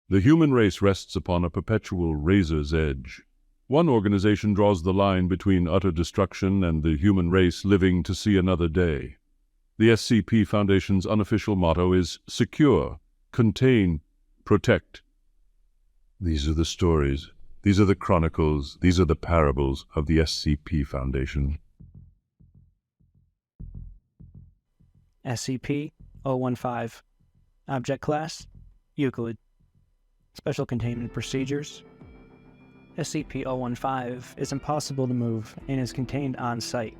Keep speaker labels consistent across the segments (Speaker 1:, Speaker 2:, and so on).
Speaker 1: The human race rests upon a perpetual razor's edge. One organization draws the line between utter destruction and the human race living to see another day. The SCP Foundation's unofficial motto is secure, contain, protect. These are the stories, these are the chronicles, these are the parables of the SCP Foundation.
Speaker 2: SCP-015. Object Class: Euclid. Special Containment Procedures: SCP-015 is impossible to move and is contained on-site.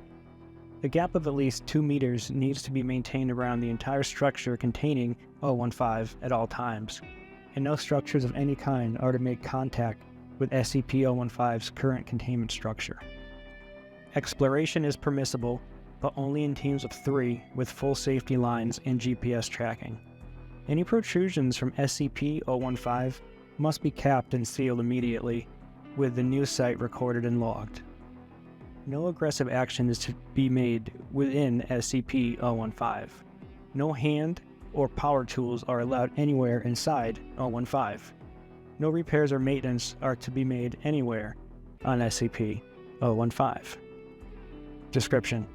Speaker 2: A gap of at least 2 meters needs to be maintained around the entire structure containing 015 at all times, and no structures of any kind are to make contact with SCP-015's current containment structure. Exploration is permissible, but only in teams of 3 with full safety lines and GPS tracking. Any protrusions from SCP-015 must be capped and sealed immediately, with the new site recorded and logged. No aggressive action is to be made within SCP-015. No hand or power tools are allowed anywhere inside 015. No repairs or maintenance are to be made anywhere on SCP-015. Description: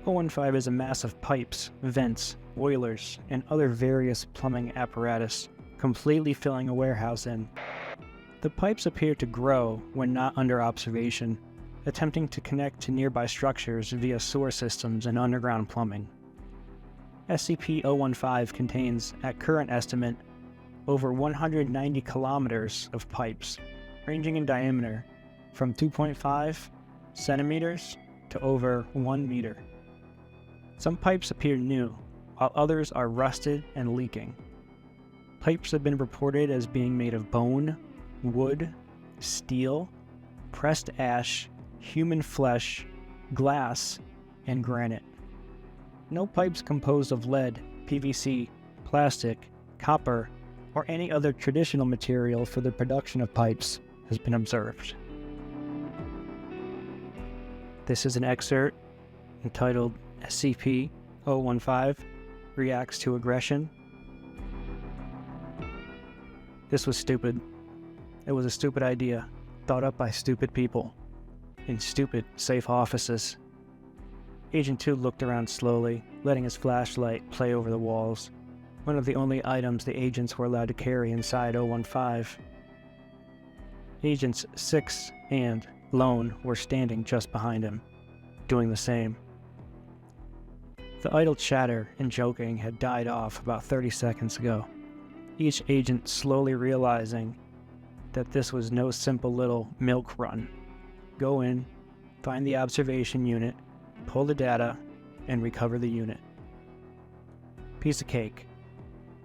Speaker 2: 015 is a mass of pipes, vents, boilers, and other various plumbing apparatus completely filling a warehouse in. The pipes appear to grow when not under observation, attempting to connect to nearby structures via sewer systems and underground plumbing. SCP-015 contains, at current estimate, over 190 kilometers of pipes, ranging in diameter from 2.5 centimeters to over 1 meter. Some pipes appear new, while others are rusted and leaking. Pipes have been reported as being made of bone, wood, steel, pressed ash, human flesh, glass, and granite. No pipes composed of lead, PVC, plastic, copper, or any other traditional material for the production of pipes has been observed. This is an excerpt entitled SCP-015 Reacts to Aggression. This was stupid. It was a stupid idea, thought up by stupid people, in stupid, safe offices. Agent 2 looked around slowly, letting his flashlight play over the walls, one of the only items the agents were allowed to carry inside 015. Agents 6 and Lone were standing just behind him, doing the same. The idle chatter and joking had died off about 30 seconds ago, each agent slowly realizing that this was no simple little milk run. Go in, find the observation unit, pull the data, and recover the unit. Piece of cake.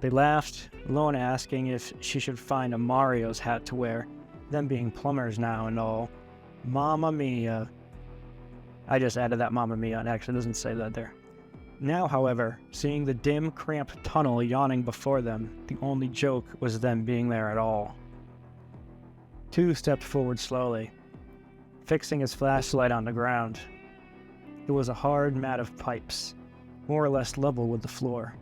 Speaker 2: They laughed, Lone asking if she should find a Mario's hat to wear, them being plumbers now and all. Mamma mia. I just added that Mamma mia, and actually doesn't say that there. Now, however, seeing the dim, cramped tunnel yawning before them, the only joke was them being there at all. 2 stepped forward slowly, fixing his flashlight on the ground. It was a hard mat of pipes, more or less level with the floor.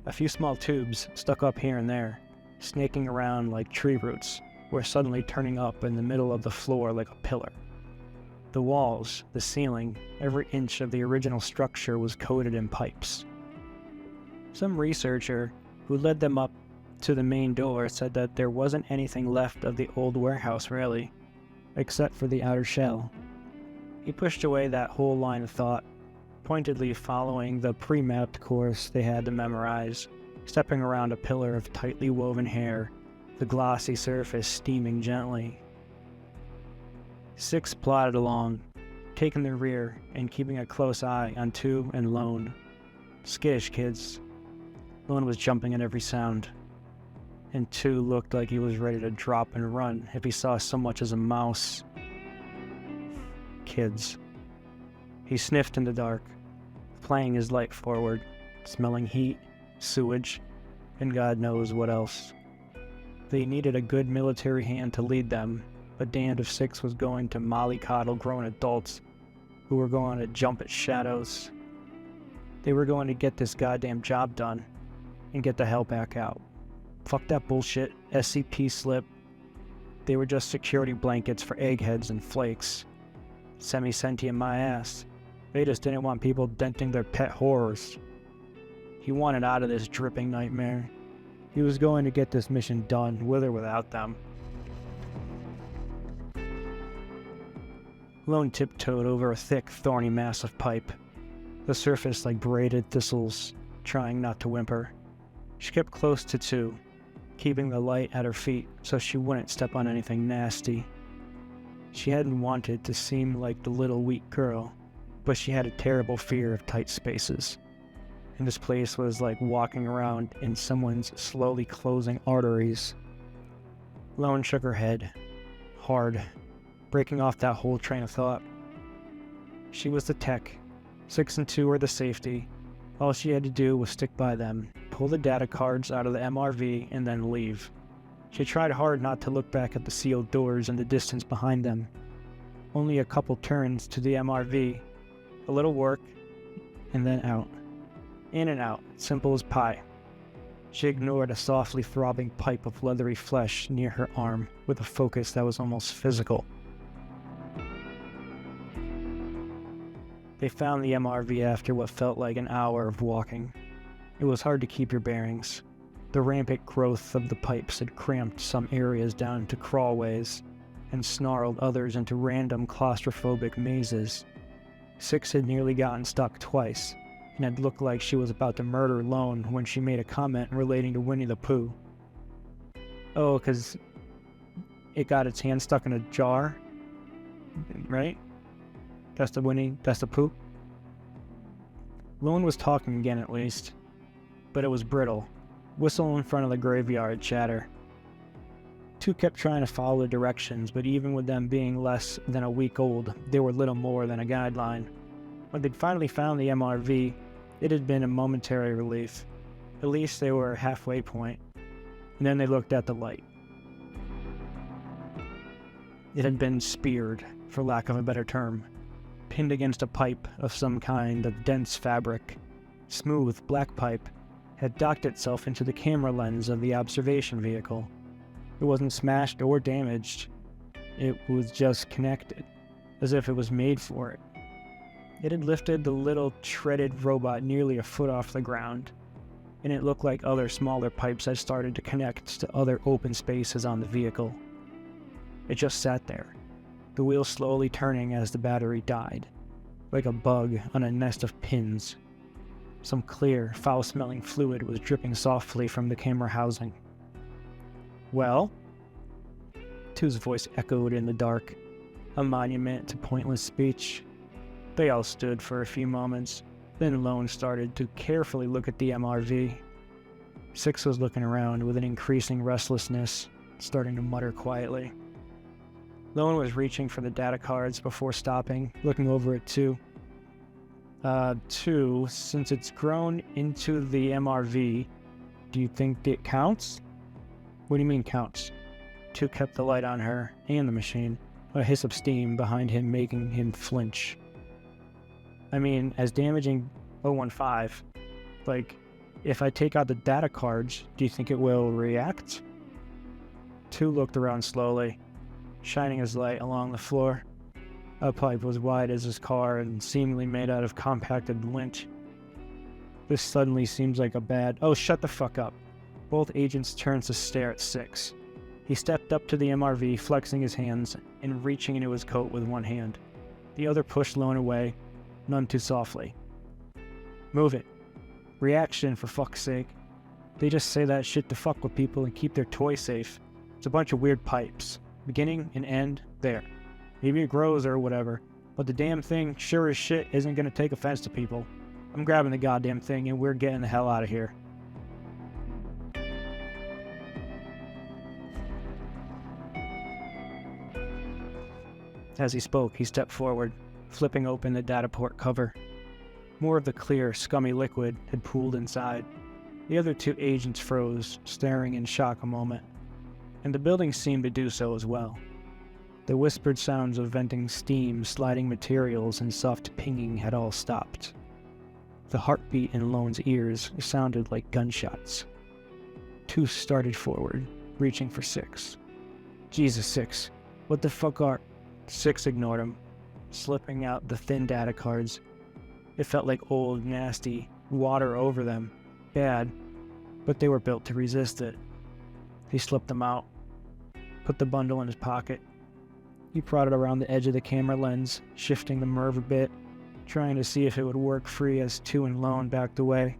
Speaker 2: A few small tubes stuck up here and there, snaking around like tree roots, were suddenly turning up in the middle of the floor like a pillar. The walls, the ceiling, every inch of the original structure was coated in pipes. Some researcher who led them up to the main door said that there wasn't anything left of the old warehouse really, except for the outer shell. He pushed away that whole line of thought, pointedly following the pre-mapped course they had to memorize, stepping around a pillar of tightly woven hair, the glossy surface steaming gently. 6 plodded along, taking the rear and keeping a close eye on 2 and Lone. Skittish kids. Lone was jumping at every sound, and 2 looked like he was ready to drop and run if he saw so much as a mouse. Kids. He sniffed in the dark, playing his light forward, smelling heat, sewage, and God knows what else. They needed a good military hand to lead them, but damned if 6 was going to mollycoddle grown adults who were going to jump at shadows. They were going to get this goddamn job done and get the hell back out. Fuck that bullshit. SCP slip. They were just security blankets for eggheads and flakes. Semi-sentient my ass. They just didn't want people denting their pet horrors. He wanted out of this dripping nightmare. He was going to get this mission done, with or without them. Lone tiptoed over a thick, thorny mass of pipe, the surface like braided thistles, trying not to whimper. She kept close to two, keeping the light at her feet so she wouldn't step on anything nasty. She hadn't wanted to seem like the little weak girl, but she had a terrible fear of tight spaces. And this place was like walking around in someone's slowly closing arteries. Lone shook her head, hard, breaking off that whole train of thought. She was the tech. 6 and 2 were the safety. All she had to do was stick by them, pull the data cards out of the MRV, and then leave. She tried hard not to look back at the sealed doors in the distance behind them. Only a couple turns to the MRV, a little work, and then out. In and out, simple as pie. She ignored a softly throbbing pipe of leathery flesh near her arm with a focus that was almost physical. They found the MRV after what felt like an hour of walking. It was hard to keep your bearings. The rampant growth of the pipes had cramped some areas down to crawlways and snarled others into random claustrophobic mazes. 6 had nearly gotten stuck twice, and had looked like she was about to murder Lone when she made a comment relating to Winnie the Pooh. Oh, 'cause it got its hand stuck in a jar? Right? That's the Pooh? Lone was talking again at least, but it was brittle. Whistle in front of the graveyard chatter. 2 kept trying to follow the directions, but even with them being less than a week old, they were little more than a guideline. When they'd finally found the MRV, it had been a momentary relief. At least they were a halfway point. And then they looked at the light. It had been speared, for lack of a better term, pinned against a pipe of some kind of dense fabric. Smooth, black pipe had docked itself into the camera lens of the observation vehicle. It wasn't smashed or damaged. It was just connected, as if it was made for it. It had lifted the little shredded robot nearly a foot off the ground, and it looked like other smaller pipes had started to connect to other open spaces on the vehicle. It just sat there, the wheel slowly turning as the battery died, like a bug on a nest of pins. Some clear, foul-smelling fluid was dripping softly from the camera housing. Well? 2's voice echoed in the dark, a monument to pointless speech. They all stood for a few moments, then Lone started to carefully look at the MRV. 6 was looking around with an increasing restlessness, starting to mutter quietly. Lone was reaching for the data cards before stopping, looking over at 2. 2, since it's grown into the MRV, do you think it counts? What do you mean counts? 2 kept the light on her and the machine, a hiss of steam behind him making him flinch. I mean, as damaging 015, like, if I take out the data cards, do you think it will react? 2 looked around slowly, shining his light along the floor. A pipe was wide as his car and seemingly made out of compacted lint. This suddenly seems like a bad... Oh, shut the fuck up. Both agents turned to stare at 6. He stepped up to the MRV, flexing his hands and reaching into his coat with one hand. The other pushed Lone away, none too softly. Move it. Reaction, for fuck's sake. They just say that shit to fuck with people and keep their toys safe. It's a bunch of weird pipes. Beginning and end, there. Maybe it grows or whatever, but the damn thing sure as shit isn't gonna take offense to people. I'm grabbing the goddamn thing and we're getting the hell out of here. As he spoke, he stepped forward, flipping open the data port cover. More of the clear, scummy liquid had pooled inside. The other 2 agents froze, staring in shock a moment, and the building seemed to do so as well. The whispered sounds of venting steam, sliding materials, and soft pinging had all stopped. The heartbeat in Lone's ears sounded like gunshots. Two started forward, reaching for Six. Jesus, Six. What the fuck are... Six ignored him, slipping out the thin data cards. It felt like old, nasty water over them. Bad, but they were built to resist it. He slipped them out, put the bundle in his pocket. He prodded around the edge of the camera lens, shifting the MIRV a bit, trying to see if it would work free as Two and Lone backed away.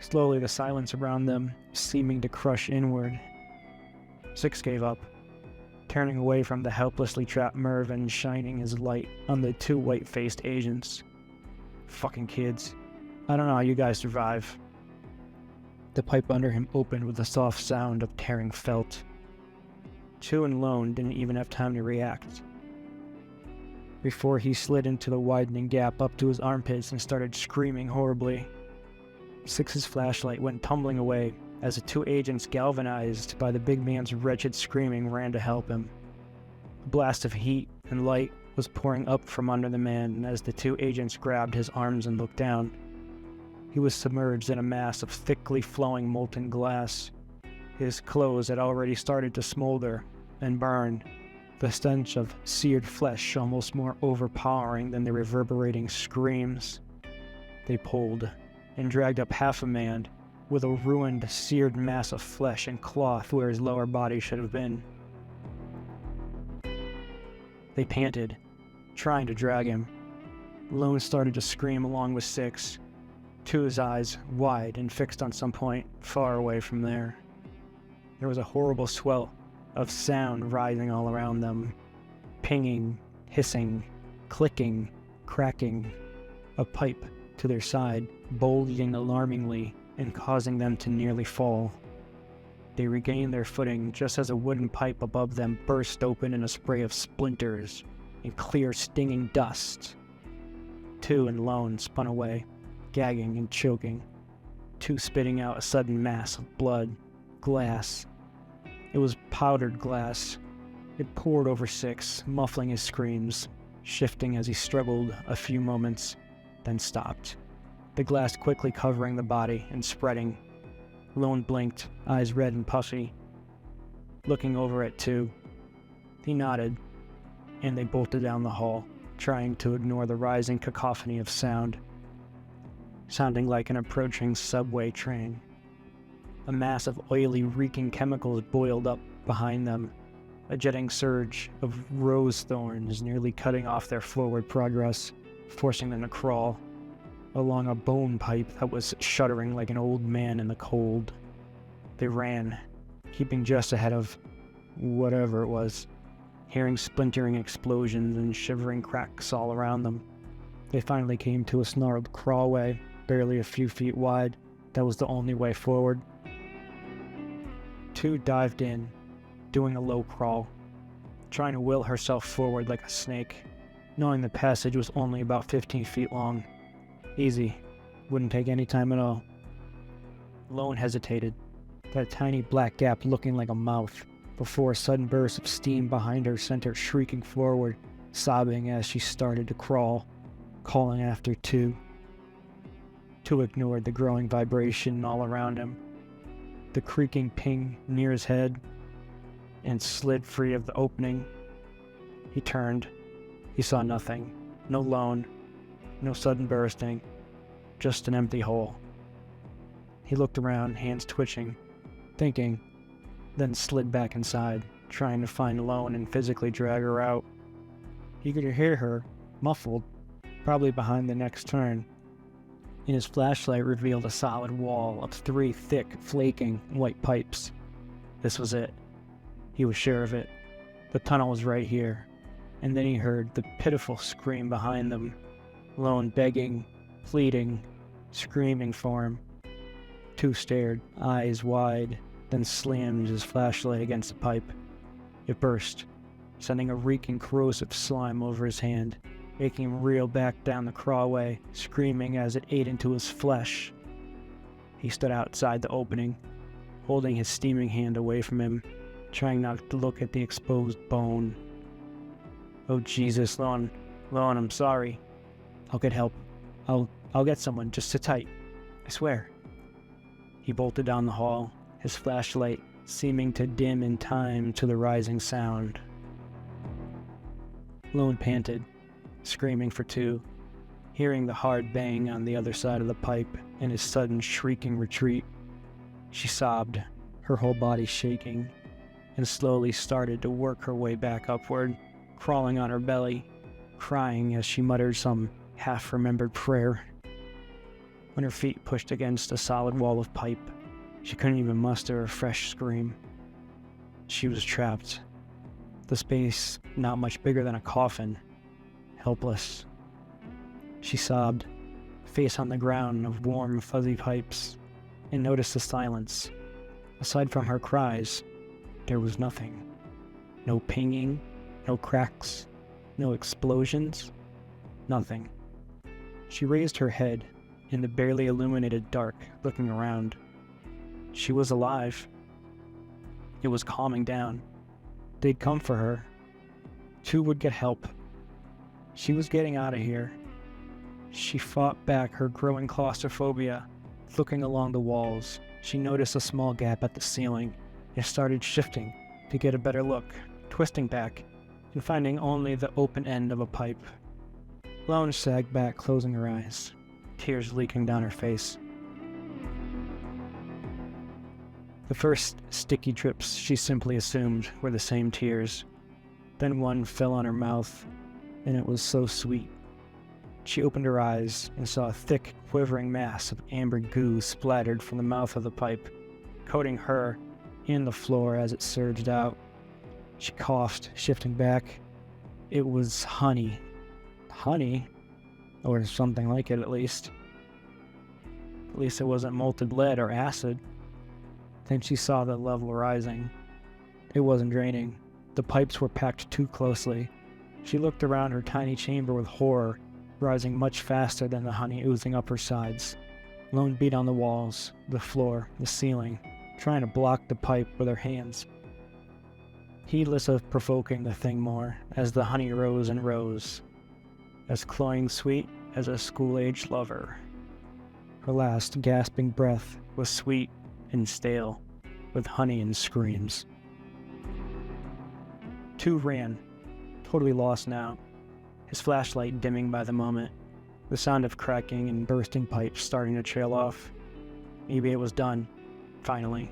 Speaker 2: Slowly, the silence around them seeming to crush inward. Six gave up, turning away from the helplessly trapped MIRV and shining his light on the two white-faced agents. Fucking kids. I don't know how you guys survive. The pipe under him opened with a soft sound of tearing felt. Two and Lone didn't even have time to react before he slid into the widening gap up to his armpits and started screaming horribly. Six's flashlight went tumbling away as the two agents, galvanized by the big man's wretched screaming, ran to help him. A blast of heat and light was pouring up from under the man, and as the two agents grabbed his arms and looked down, he was submerged in a mass of thickly flowing molten glass. His clothes had already started to smolder and burn, the stench of seared flesh almost more overpowering than the reverberating screams. They pulled and dragged up half a man with a ruined, seared mass of flesh and cloth where his lower body should have been. They panted, trying to drag him. Lone started to scream along with Six, Two's eyes wide and fixed on some point far away from there. There was a horrible swell of sound rising all around them. Pinging, hissing, clicking, cracking. A pipe to their side, bulging alarmingly and causing them to nearly fall. They regained their footing just as a wooden pipe above them burst open in a spray of splinters and clear stinging dust. Two and Lone spun away, gagging and choking. Two spitting out a sudden mass of blood, glass. It was powdered glass. It poured over Six, muffling his screams, shifting as he struggled a few moments, then stopped. The glass quickly covering the body and spreading. Lone blinked, eyes red and puffy, looking over at Two. He nodded, and they bolted down the hall, trying to ignore the rising cacophony of sound, sounding like an approaching subway train. A mass of oily, reeking chemicals boiled up behind them, a jetting surge of rose thorns nearly cutting off their forward progress, forcing them to crawl along a bone pipe that was shuddering like an old man in the cold. They ran, keeping just ahead of whatever it was, hearing splintering explosions and shivering cracks all around them. They finally came to a snarled crawlway, barely a few feet wide, that was the only way forward. Two dived in, doing a low crawl, trying to will herself forward like a snake, knowing the passage was only about 15 feet long. Easy. Wouldn't take any time at all. Lone hesitated, that tiny black gap looking like a mouth, before a sudden burst of steam behind her sent her shrieking forward, sobbing as she started to crawl, calling after Two. Two ignored the growing vibration all around him, the creaking ping near his head, and slid free of the opening. He turned. He saw nothing. No Lone. No sudden bursting. Just an empty hole. He looked around, hands twitching, thinking, then slid back inside, trying to find Lone and physically drag her out. He could hear her, muffled, probably behind the next turn, and his flashlight revealed a solid wall of 3 thick, flaking, white pipes. This was it. He was sure of it. The tunnel was right here, and then he heard the pitiful scream behind them. Lone begging, pleading, screaming for him. Two stared, eyes wide, then slammed his flashlight against the pipe. It burst, sending a reeking corrosive slime over his hand, making him reel back down the crawlway, screaming as it ate into his flesh. He stood outside the opening, holding his steaming hand away from him, trying not to look at the exposed bone. Oh Jesus, Lone, I'm sorry. I'll get help. I'll get someone, just sit tight. I swear. He bolted down the hall, his flashlight seeming to dim in time to the rising sound. Lone panted, screaming for two, hearing the hard bang on the other side of the pipe and his sudden shrieking retreat. She sobbed, her whole body shaking, and slowly started to work her way back upward, crawling on her belly, crying as she muttered some half-remembered prayer. When her feet pushed against a solid wall of pipe, she couldn't even muster a fresh scream. She was trapped. The space not much bigger than a coffin, helpless. She sobbed, face on the ground of warm, fuzzy pipes, and noticed the silence. Aside from her cries, there was nothing. No pinging, no cracks, no explosions, nothing. She raised her head in the barely illuminated dark, looking around. She was alive. It was calming down. They'd come for her. Two would get help. She was getting out of here. She fought back her growing claustrophobia. Looking along the walls, she noticed a small gap at the ceiling and started shifting to get a better look, twisting back and finding only the open end of a pipe. Lone sagged back, closing her eyes, tears leaking down her face. The first sticky drips she simply assumed were the same tears. Then one fell on her mouth, and it was so sweet. She opened her eyes and saw a thick, quivering mass of amber goo splattered from the mouth of the pipe, coating her and the floor as it surged out. She coughed, shifting back. It was honey. Honey? Or something like it, at least. At least it wasn't molten lead or acid. Then she saw the level rising. It wasn't draining. The pipes were packed too closely. She looked around her tiny chamber with horror, rising much faster than the honey oozing up her sides. Lone beat on the walls, the floor, the ceiling, trying to block the pipe with her hands. Heedless of provoking the thing more, as the honey rose and rose, as cloying sweet as a school-aged lover. Her last gasping breath was sweet and stale, with honey and screams. Two ran, totally lost now, his flashlight dimming by the moment, the sound of cracking and bursting pipes starting to trail off. Maybe it was done, finally.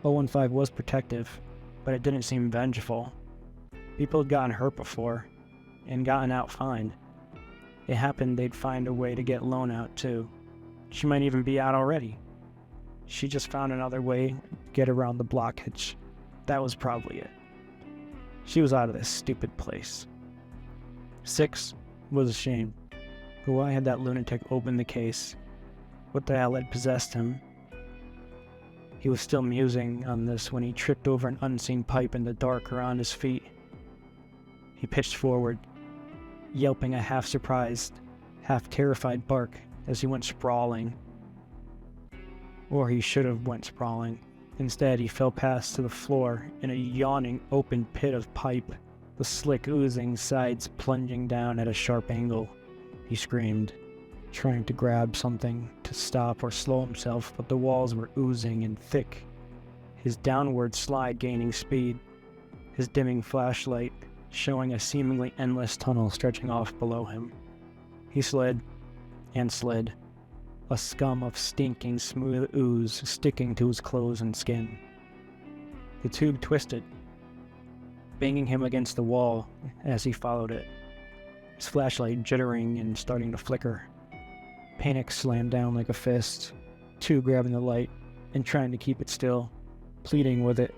Speaker 2: 015 was protective, but it didn't seem vengeful. People had gotten hurt before, and gotten out fine. It happened they'd find a way to get Lone out too. She might even be out already. She just found another way to get around the blockage. That was probably it. She was out of this stupid place. 6 was a shame. But why had that lunatic opened the case? What the hell had possessed him? He was still musing on this when he tripped over an unseen pipe in the dark around his feet. He pitched forward, yelping a half-surprised, half-terrified bark as he went sprawling. Or he should have went sprawling. Instead, he fell past to the floor in a yawning open pit of pipe, the slick oozing sides plunging down at a sharp angle. He screamed, trying to grab something to stop or slow himself, but the walls were oozing and thick, his downward slide gaining speed, his dimming flashlight showing a seemingly endless tunnel stretching off below him. He slid and slid, a scum of stinking smooth ooze sticking to his clothes and skin. The tube twisted, banging him against the wall as he followed it, his flashlight jittering and starting to flicker. Panic slammed down like a fist, Two grabbing the light and trying to keep it still, pleading with it,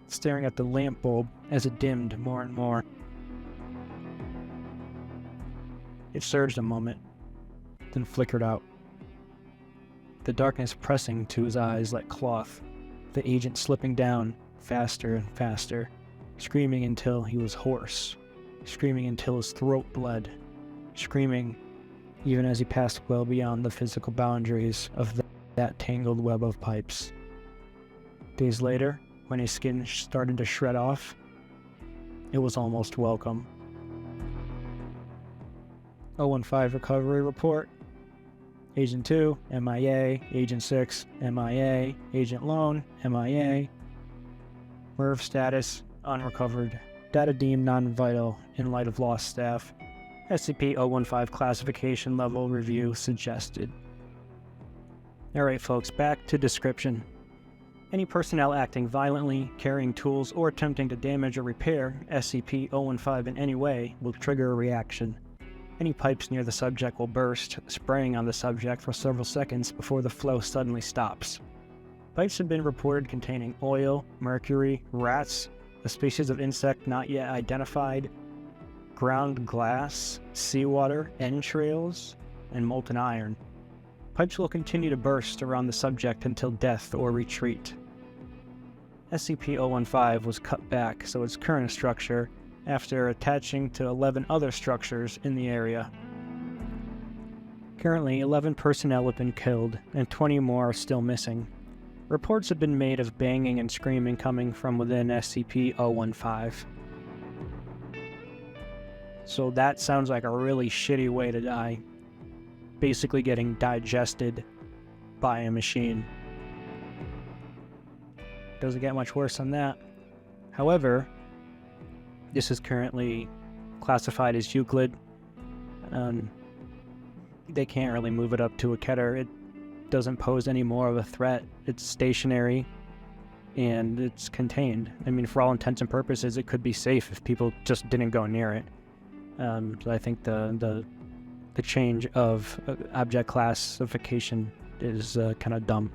Speaker 2: staring at the lamp bulb as it dimmed more and more. It surged a moment, then flickered out. The darkness pressing to his eyes like cloth, the agent slipping down faster and faster, screaming until he was hoarse, screaming until his throat bled, screaming even as he passed well beyond the physical boundaries of that tangled web of pipes. Days later, when his skin started to shred off, it was almost welcome. 015 recovery report. Agent 2, MIA. Agent 6, MIA. Agent Lone, MIA. MERV status, unrecovered. Data deemed non-vital in light of lost staff. SCP-015 classification level review suggested. Alright folks, back to description. Any personnel acting violently, carrying tools, or attempting to damage or repair SCP-015 in any way will trigger a reaction. Any pipes near the subject will burst, spraying on the subject for several seconds before the flow suddenly stops. Pipes have been reported containing oil, mercury, rats, a species of insect not yet identified, ground glass, seawater, entrails, and molten iron. Pipes will continue to burst around the subject until death or retreat. SCP-015 was cut back so its current structure after attaching to 11 other structures in the area. Currently, 11 personnel have been killed, and 20 more are still missing. Reports have been made of banging and screaming coming from within SCP-015. So that sounds like a really shitty way to die. Basically getting digested by a machine. Doesn't get much worse than that. However, this is currently classified as Euclid. They can't really move it up to a Keter. It doesn't pose any more of a threat. It's stationary and it's contained. I mean, for all intents and purposes, it could be safe if people just didn't go near it. So I think the change of object classification is kind of dumb.